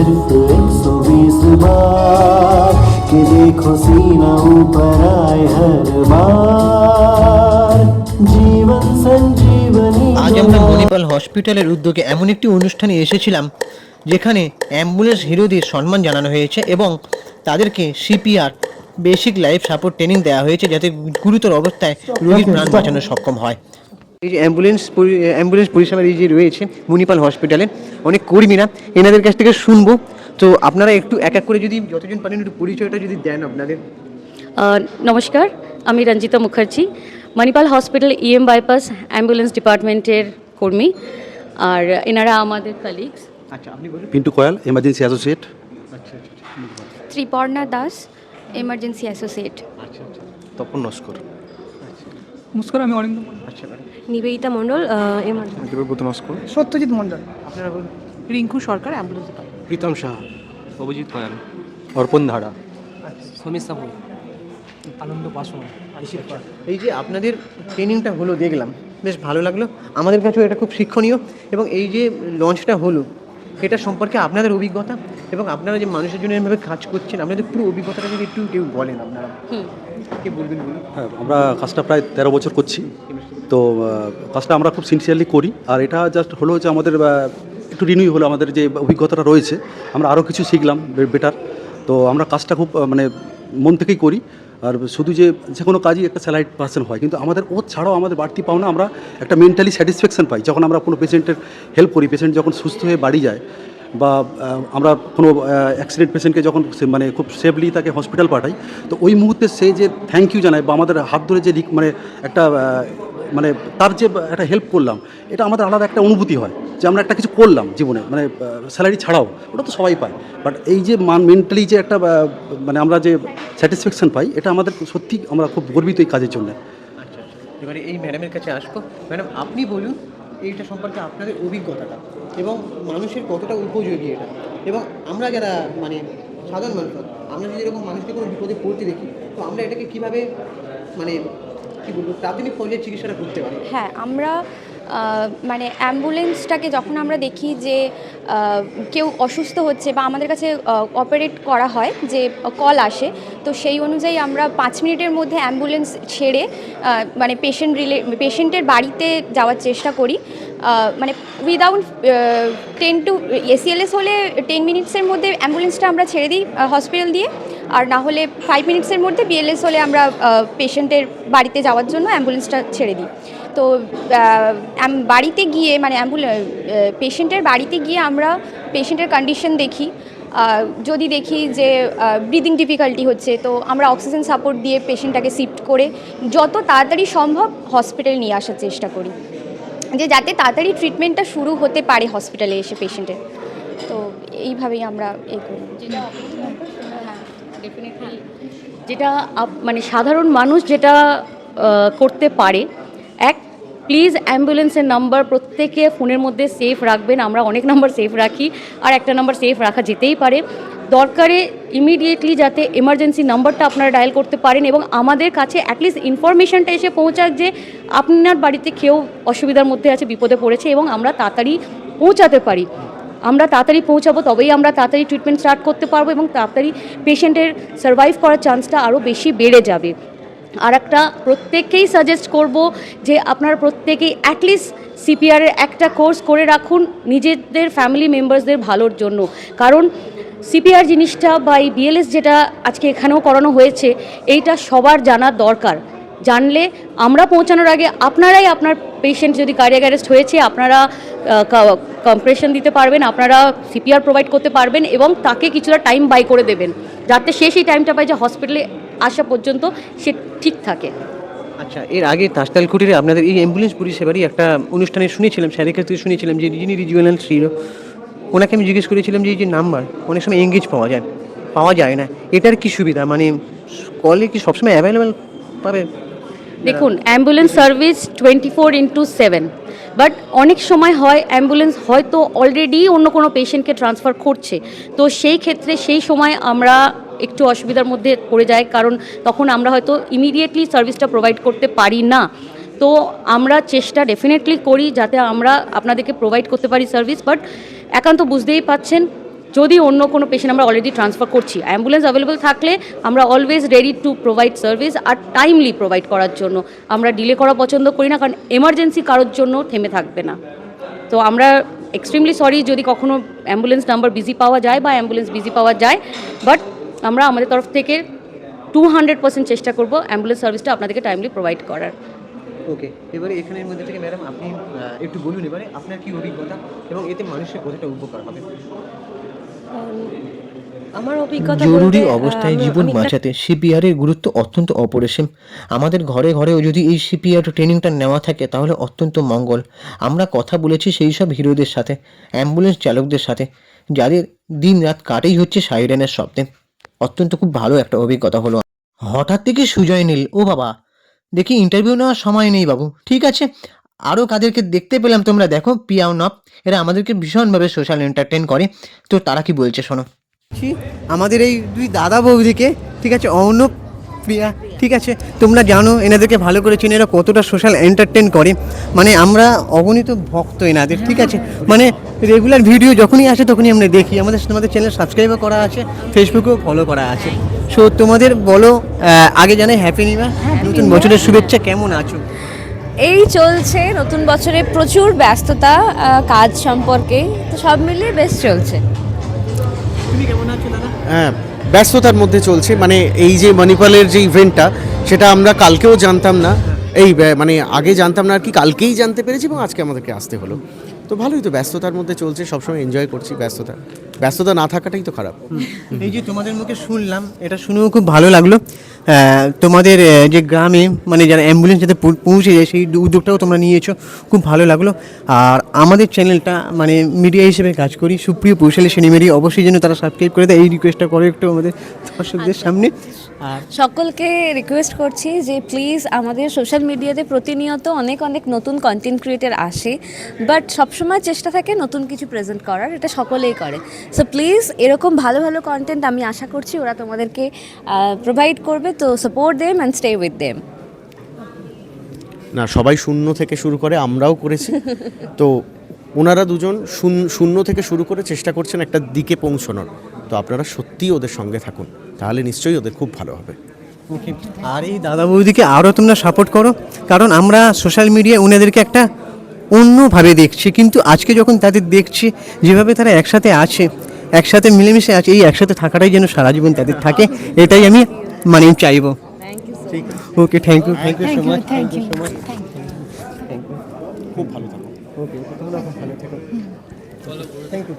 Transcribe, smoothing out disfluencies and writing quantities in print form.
सिर्फ 120 बार कि देखो सीना ऊपर आए हर बार जीवन संजीवनी। আজ আমরা মণিপাল হসপিটালের উদ্যোগে এমন একটি অনুষ্ঠানে এসেছিলাম যেখানে অ্যাম্বুলেন্স হিরোদের সম্মান জানানো হয়েছে এবং তাদেরকে CPR basic life support training দেওয়া হয়েছে যাতে গুরুতর অবস্থায় রোগীর প্রাণ বাঁচানো সক্ষম হয়। এই যে অ্যাম্বুলেন্স পরিষেবা এই যে রয়েছে মণিপাল হসপিটালে অনেক কর্মীরা এনাদের কাছ থেকে শুনবো। তো আপনারা একটু এক এক করে যদি যতজন পারেন একটু পরিচয়টা যদি দেন আপনাদের। নমস্কার, আমি Ranjita Mukherjee, Manipal hospital EM bypass ambulance ডিপার্টমেন্টের কর্মী, আর এনারা আমাদের কালিগস। আচ্ছা, আপনি বলুন। Pintu Kayal, emergency associate. আচ্ছা আচ্ছা, ত্রিপর্ণা দাস, এমার্জেন্সি অ্যাসোসিয়েট। আচ্ছা আচ্ছা, তপন নস্কর। নমস্কার, আমি অরিন্দ আচ্ছা ম্যাডাম। নিবেদিতা মণ্ডল, এমার্জেন্সি। দেবব্রত নস্কর। সত্যজিৎ মণ্ডল। আপনারা বলুন। রিঙ্কু সরকার, অ্যাম্বুলেন্স ডিপার্টমেন্ট। প্রীতম শাহ। অভিজিৎ কয়াল, অর্পণ ধারা। সমীর সাহু, আনন্দ পাসওয়ান। এই যে আপনাদের ট্রেনিংটা হলো দেখলাম, বেশ ভালো লাগলো, আমাদের কাছেও এটা খুব শিক্ষণীয়। এবং এই যে লঞ্চটা হলো এটা সম্পর্কে আপনাদের অভিজ্ঞতা এবং আপনারা যে মানুষের জন্য এভাবে কাজ করছেন আপনাদের পুরো অভিজ্ঞতাটা যদি একটু কেউ বলেন আপনারা কি বলবেন বলুন। হ্যাঁ, আমরা কাজটা প্রায় 13 বছর করছি। তো কাজটা আমরা খুব সিনসিয়ারলি করি। আর এটা জাস্ট হলো যে আমাদের একটু রিনিউ হলো, আমাদের যে অভিজ্ঞতাটা রয়েছে আমরা আরও কিছু শিখলাম বেটার। তো আমরা কাজটা খুব মানে মন থেকেই করি। আর শুধু যে কোনো কাজই একটা স্যালাইড পার্সন হয়, কিন্তু আমাদের ও ছাড়াও আমাদের বাড়তি পাওনা আমরা একটা মেন্টালি স্যাটিসফ্যাকশন পাই যখন আমরা কোনো পেশেন্টের হেল্প করি। পেশেন্ট যখন সুস্থ হয়ে বাড়ি যায় বা আমরা কোনো অ্যাক্সিডেন্ট পেশেন্টকে যখন মানে খুব সেফলি তাকে হসপিটাল পাঠাই, তো ওই মুহূর্তে সে যে থ্যাংক ইউ জানায় বা আমাদের হাত ধরে যে মানে একটা মানে তার যে একটা হেল্প করলাম, এটা আমাদের আলাদা একটা অনুভূতি হয় যে আমরা একটা কিছু করলাম জীবনে, মানে স্যালারি ছাড়াও ওটা তো সবাই পায়। বাট এই যে মেন্টালি যে একটা মানে আমরা যে স্যাটিসফ্যাকশন পাই, এটা আমাদের সত্যি আমরা খুব গর্বিত এই কাজের জন্য। আচ্ছা আচ্ছা, এবারে এই ম্যাডামের কাছে আসবো। ম্যাডাম, আপনি বলুন এইটা সম্পর্কে আপনাদের অভিজ্ঞতাটা এবং মানুষের কতটা উপযোগী এটা, এবং আমরা যারা মানে সাধারণ মানুষ, আমরা যদি এরকম মানুষকে কোনো বিপদে পড়তে দেখি তো আমরা এটাকে কীভাবে মানে কী বলবো প্রাথমিক পর্যায়ে চিকিৎসাটা করতে পারি। হ্যাঁ, আমরা মানে অ্যাম্বুলেন্সটাকে যখন আমরা দেখি যে কেউ অসুস্থ হচ্ছে বা আমাদের কাছে অপারেট করা হয় যে কল আসে, তো সেই অনুযায়ী আমরা 5 মিনিটের মধ্যে অ্যাম্বুলেন্স ছেড়ে মানে পেশেন্টের বাড়িতে যাওয়ার চেষ্টা করি। মানে উইদাউট 10 টু এসিএলএস হলে 10 মিনিটসের মধ্যে অ্যাম্বুলেন্সটা আমরা ছেড়ে দিই হসপিটাল দিয়ে, আর না হলে 5 মিনিটসের মধ্যে বিএলএস হলে আমরা পেশেন্টের বাড়িতে যাওয়ার জন্য অ্যাম্বুলেন্সটা ছেড়ে দিই। তো বাড়িতে গিয়ে মানে পেশেন্টের বাড়িতে গিয়ে আমরা পেশেন্টের কন্ডিশন দেখি। যদি দেখি যে ব্রিদিং ডিফিকাল্টি হচ্ছে, তো আমরা অক্সিজেন সাপোর্ট দিয়ে পেশেন্টটাকে শিফট করে যত তাড়াতাড়ি সম্ভব হসপিটাল নিয়ে আসার চেষ্টা করি, যে যাতে তাড়াতাড়ি ট্রিটমেন্টটা শুরু হতে পারে হসপিটালে এসে পেশেন্টের। তো এইভাবেই আমরা এই করি। যেটা মানে সাধারণ মানুষ যেটা করতে পারে, প্লিজ অ্যাম্বুলেন্সের নাম্বার প্রত্যেকে ফোনের মধ্যে সেভ রাখবেন। আমরা অনেক নাম্বার সেভ রাখি, আর একটা নাম্বার সেভ রাখা যেতেই পারে। দরকারে ইমিডিয়েটলি যাতে এমার্জেন্সি নাম্বারটা আপনারা ডায়াল করতে পারেন এবং আমাদের কাছে অ্যাটলিস্ট ইনফরমেশনটা এসে পৌঁছাক যে আপনার বাড়িতে কেউ অসুবিধার মধ্যে আছে, বিপদে পড়েছে, এবং আমরা তাড়াতাড়ি পৌঁছাতে পারি। আমরা তাড়াতাড়ি পৌঁছাবো, তবেই আমরা তাড়াতাড়ি ট্রিটমেন্ট স্টার্ট করতে পারবো এবং তাড়াতাড়ি পেশেন্টের সার্ভাইভ করার চান্সটা আরও বেশি বেড়ে যাবে। আর একটা প্রত্যেককেই সাজেস্ট করব যে আপনারা প্রত্যেকেই অ্যাটলিস্ট সিপিআরের একটা কোর্স করে রাখুন নিজেদের ফ্যামিলি মেম্বার্সদের ভালোর জন্য। কারণ সিপিআর জিনিসটা বা এই বিএলএস যেটা আজকে এখানেও করানো হয়েছে, এইটা সবার জানার দরকার। জানলে আমরা পৌঁছানোর আগে আপনারাই আপনার পেশেন্ট যদি কার্ডিয়াক অ্যারেস্ট হয়েছে আপনারা কম্প্রেশন দিতে পারবেন, আপনারা সিপিআর প্রোভাইড করতে পারবেন এবং তাকে কিছুটা টাইম বাই করে দেবেন যাতে সে সেই টাইমটা পায় যে হসপিটালে আসা পর্যন্ত সে ঠিক থাকে। আচ্ছা, এর আগে তাজতাল কুটিরে আপনাদের এই অ্যাম্বুলেন্স পরিষেবারই একটা অনুষ্ঠানে শুনেছিলাম, স্যারের কাছ থেকে শুনেছিলাম যে যিনি রিজিওনাল ছিল ওনাকে আমি জিজ্ঞেস করেছিলাম যে এই যে নাম্বার অনেক সময় এঙ্গেজ পাওয়া যায় না, এটার কি সুবিধা, মানে কলে কি সবসময় অ্যাভেলেবেল পাবে? দেখুন, অ্যাম্বুলেন্স সার্ভিস 24/7, বাট অনেক সময় হয় অ্যাম্বুলেন্স হয়তো অলরেডি অন্য কোনো পেশেন্টকে ট্রান্সফার করছে, তো সেই ক্ষেত্রে সেই সময় আমরা একটু অসুবিধার মধ্যে পড়ে যাই, কারণ তখন আমরা হয়তো ইমিডিয়েটলি সার্ভিসটা প্রোভাইড করতে পারি না। তো আমরা চেষ্টা ডেফিনেটলি করি যাতে আমরা আপনাদেরকে প্রোভাইড করতে পারি সার্ভিস, বাট একান্ত বুঝতেই পাচ্ছেন যদি অন্য কোনো পেশেন্ট আমরা অলরেডি ট্রান্সফার করছি, অ্যাম্বুলেন্স অ্যাভেলেবল থাকলে আমরা always ready to provide service, আর টাইমলি প্রোভাইড করার জন্য। আমরা ডিলে করা পছন্দ করি না, কারণ এমার্জেন্সি কারোর জন্য থেমে থাকবে না। তো আমরা এক্সট্রিমলি সরি যদি কখনো অ্যাম্বুলেন্স নাম্বার বিজি পাওয়া যায় বা অ্যাম্বুলেন্স বিজি পাওয়া যায়, বাট আমরা আমাদের তরফ থেকে 200% চেষ্টা করব অ্যাম্বুলেন্স সার্ভিসটা আপনাদেরকে টাইমলি প্রোভাইড করার। ওকে, এবারে এখানের মধ্যে থেকে ম্যাডাম আপনি একটু বলুন এবারে আপনার কি অভিজ্ঞতা এবং এতে মানুষের কতটা উপকার হবে। আমার অভিজ্ঞতা জরুরি বলতে, অবস্থায় আমি- জীবন আমি- বাঁচাতে সিপিআর এর গুরুত্ব অত্যন্ত অপরিসীম। আমাদের ঘরে ঘরেও যদি এই সিপিআর ট্রেনিংটা নেওয়া থাকে তাহলে অত্যন্ত মঙ্গল। আমরা কথা বলেছি সেই সব হিরোদের সাথে, অ্যাম্বুলেন্স চালকদের সাথে, যাদের দিন রাত কাটেই হচ্ছে সাইরেনের শব্দে। অত্যন্ত খুব ভালো একটা অভিজ্ঞতা হলো। হঠাৎ থেকে সুজয় নীল, ও বাবা, দেখি ইন্টারভিউ নেওয়ার সময় নেই বাবু। ঠিক আছে, আরও কাদেরকে দেখতে পেলাম তোমরা দেখো, পিয়াও নপ, এরা আমাদেরকে ভীষণভাবে সোশ্যাল এন্টারটেন করে। তো তারা কি বলছে শোনো। আমাদের এই দুই দাদা বৌদিকে, ঠিক আছে, অর্ণব, প্রিয়া, ঠিক আছে, তোমরা জানো এনাদেরকে ভালো করে চিনে, এরা কতটা সোশ্যাল এন্টারটেন করে। মানে আমরা অগণিত ভক্ত এনাদের, ঠিক আছে, মানে রেগুলার ভিডিও যখনই আসে তখনই আমরা দেখি। আমাদের চ্যানেল সাবস্ক্রাইবও করা আছে, ফেসবুকেও ফলো করা আছে। সো তোমাদের বলো, আগে জানাই হ্যাপি নিউ ইয়ার, নতুন বছরের শুভেচ্ছা। কেমন আছো? এই চলছে, নতুন বছরে প্রচুর ব্যস্ততা কাজ সম্পর্কে, তো সব মিলিয়ে বেশ চলছে। তুমি কেমন আছো দাদা? হ্যাঁ, ব্যস্ততার মধ্যে চলছে। মানে এই যে মণিপালের যে ইভেন্টটা, সেটা আমরা কালকেও জানতাম না, মানে আগে জানতাম না আর কি, কালকেই জানতে পেরেছি এবং আজকে আমাদেরকে আসতে হলো। তো ভালোই, তো ব্যস্ততার মধ্যে চলছে, সবসময় এনজয় করছি। ব্যস্ততা না থাকাটাই তো খারাপ। এই যে তোমাদের মুখে শুনলাম, এটা শুনেও খুব ভালো লাগলো। তোমাদের যে গ্রামে মানে যারা অ্যাম্বুলেন্স যাতে পৌঁছে যায় সেই উদ্যোগটাও তোমরা নিয়েছো, খুব ভালো লাগলো। আর আমাদের চ্যানেলটা মানে মিডিয়া হিসেবে কাজ করি, সুপ্রিয় পৌশালী সিনেমেরি, অবশ্যই যেন তারা সাবস্ক্রাইব করে দেয়, এই রিকোয়েস্টটা করে একটু আমাদের দর্শকদের সামনে। আর সকলকে রিকোয়েস্ট করছি যে প্লিজ আমাদের সোশ্যাল মিডিয়াতে প্রতিনিয়ত অনেক অনেক নতুন কন্টেন্ট ক্রিয়েটার আসে, বাট সবসময় চেষ্টা থাকে নতুন কিছু প্রেজেন্ট করার, এটা সকলেই করে। সো প্লিজ এরকম ভালো ভালো কন্টেন্ট আমি আশা করছি ওরা তোমাদেরকে প্রোভাইড করবে, তো support them and stay with them. না, সবাই শূন্য থেকে শুরু করে, আমরাও করেছি। তো ওনারা দুজন শূন্য থেকে শুরু করে চেষ্টা করছেন একটা দিকে পৌঁছানোর। তো আপনারা সত্যিই ওদের সঙ্গে থাকুন, তাহলে নিশ্চয়ই ওদের খুব ভালো হবে। ওকে, আর এই দাদা বৌদিকে আরও তোমরা সাপোর্ট করো, কারণ আমরা সোশ্যাল মিডিয়ায় ওনাদেরকে একটা অন্যভাবে দেখছি, কিন্তু আজকে যখন তাদের দেখছি যেভাবে তারা একসাথে আছে, একসাথে মিলেমিশে আছে, এই একসাথে থাকাটাই যেন সারা জীবন তাদের থাকে, এটাই আমি মানে চাইবো। ঠিক, okay, thank you so much, thank you so much, খুব ভালো থাকুন। ওকে, তোমরা খুব ভালো থেকো, থ্যাংক ইউ।